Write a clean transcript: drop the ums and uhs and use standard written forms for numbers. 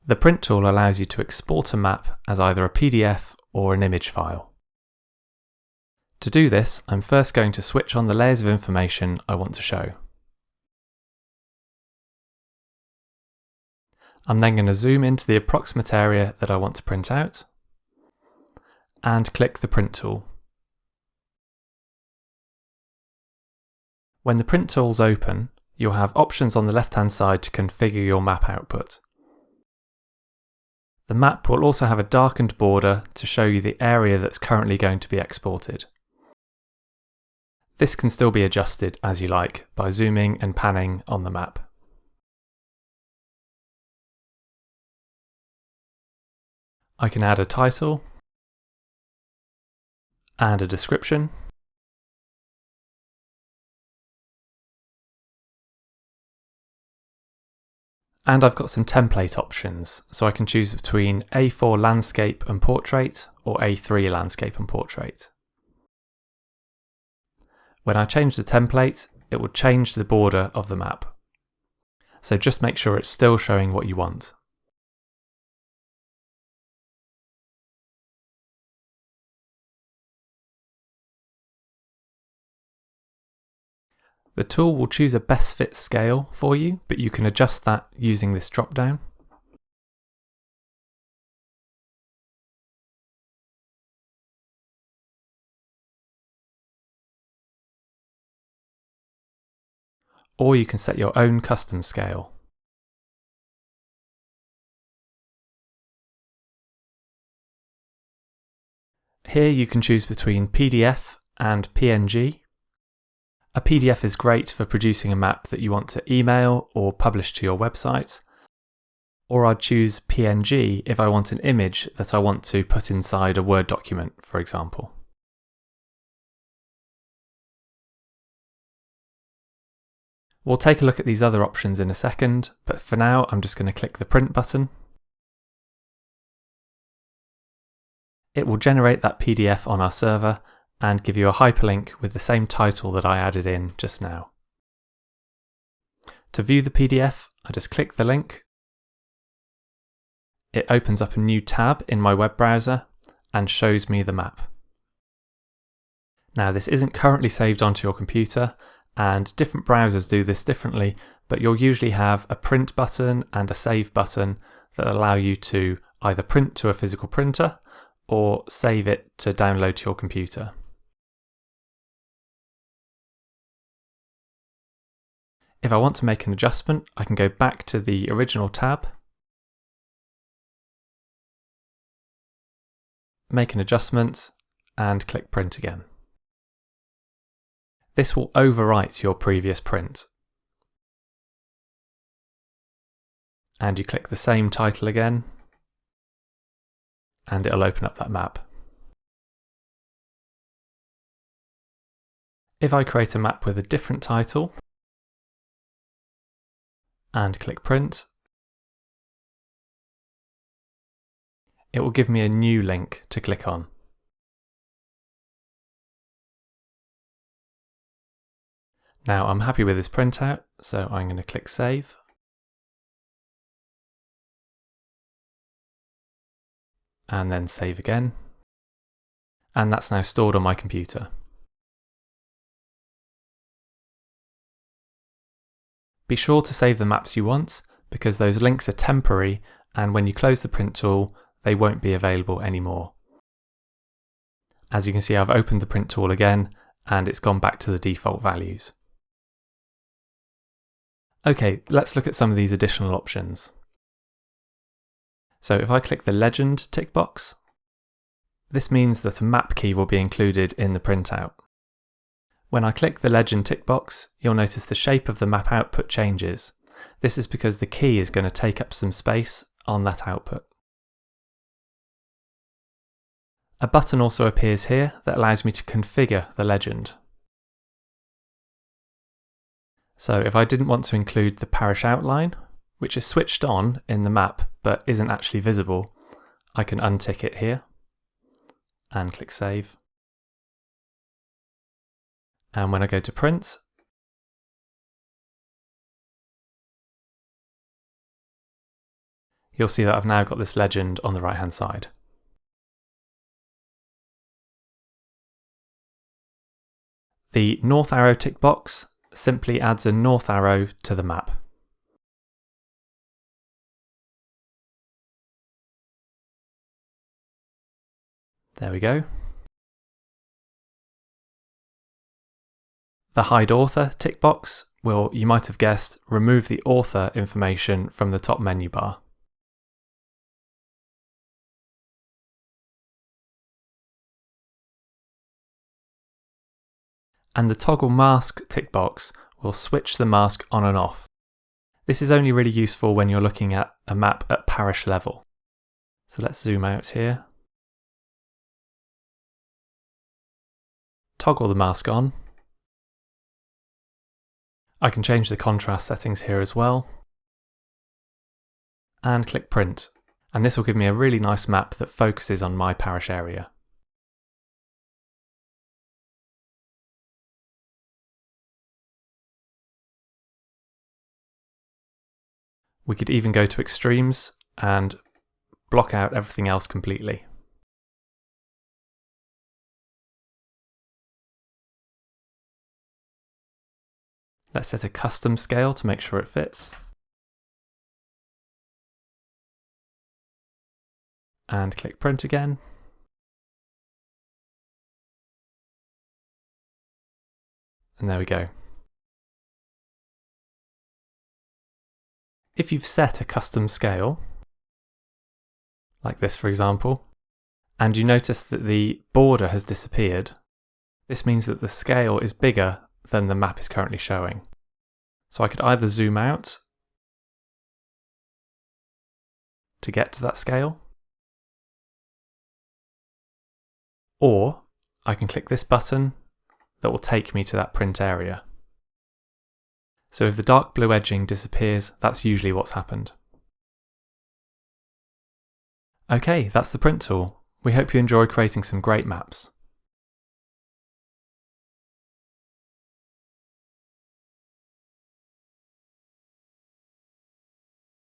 The print tool allows you to export a map as either a PDF or an image file. To do this, I'm first going to switch on the layers of information I want to show. I'm then going to zoom into the approximate area that I want to print out and click the print tool. When the print tool's open, you'll have options on the left-hand side to configure your map output. The map will also have a darkened border to show you the area that's currently going to be exported. This can still be adjusted as you like by zooming and panning on the map. I can add a title and a description. And I've got some template options, so I can choose between A4 landscape and portrait or A3 landscape and portrait. When I change the template, it will change the border of the map. So just make sure it's still showing what you want. The tool will choose a best fit scale for you, but you can adjust that using this drop down. Or you can set your own custom scale. Here you can choose between PDF and PNG. A PDF is great for producing a map that you want to email or publish to your website. Or I'd choose PNG if I want an image that I want to put inside a Word document, for example. We'll take a look at these other options in a second, but for now I'm just going to click the print button. It will generate that PDF on our server and give you a hyperlink with the same title that I added in just now. To view the PDF, I just click the link. It opens up a new tab in my web browser and shows me the map. Now, this isn't currently saved onto your computer, and different browsers do this differently, but you'll usually have a print button and a save button that allow you to either print to a physical printer or save it to download to your computer. If I want to make an adjustment, I can go back to the original tab, make an adjustment, and click print again. This will overwrite your previous print. And you click the same title again, and it'll open up that map. If I create a map with a different title, and click print, it will give me a new link to click on. Now I'm happy with this printout, so I'm going to click save. And then save again. And that's now stored on my computer. Be sure to save the maps you want, because those links are temporary, and when you close the print tool, they won't be available anymore. As you can see, I've opened the print tool again, and it's gone back to the default values. Okay, let's look at some of these additional options. So if I click the legend tick box, this means that a map key will be included in the printout. When I click the legend tick box, you'll notice the shape of the map output changes. This is because the key is going to take up some space on that output. A button also appears here that allows me to configure the legend. So if I didn't want to include the parish outline, which is switched on in the map but isn't actually visible, I can untick it here and click save. And when I go to print, you'll see that I've now got this legend on the right hand side. The north arrow tick box simply adds a north arrow to the map. There we go. The hide author tick box will, you might have guessed, remove the author information from the top menu bar. And the toggle mask tick box will switch the mask on and off. This is only really useful when you're looking at a map at parish level. So let's zoom out here. Toggle the mask on. I can change the contrast settings here as well. And click print. And this will give me a really nice map that focuses on my parish area. We could even go to extremes and block out everything else completely. Let's set a custom scale to make sure it fits. And click print again. And there we go. If you've set a custom scale, like this for example, and you notice that the border has disappeared, this means that the scale is bigger than the map is currently showing. So I could either zoom out to get to that scale, or I can click this button that will take me to that print area. So if the dark blue edging disappears, that's usually what's happened. Okay, that's the print tool. We hope you enjoy creating some great maps.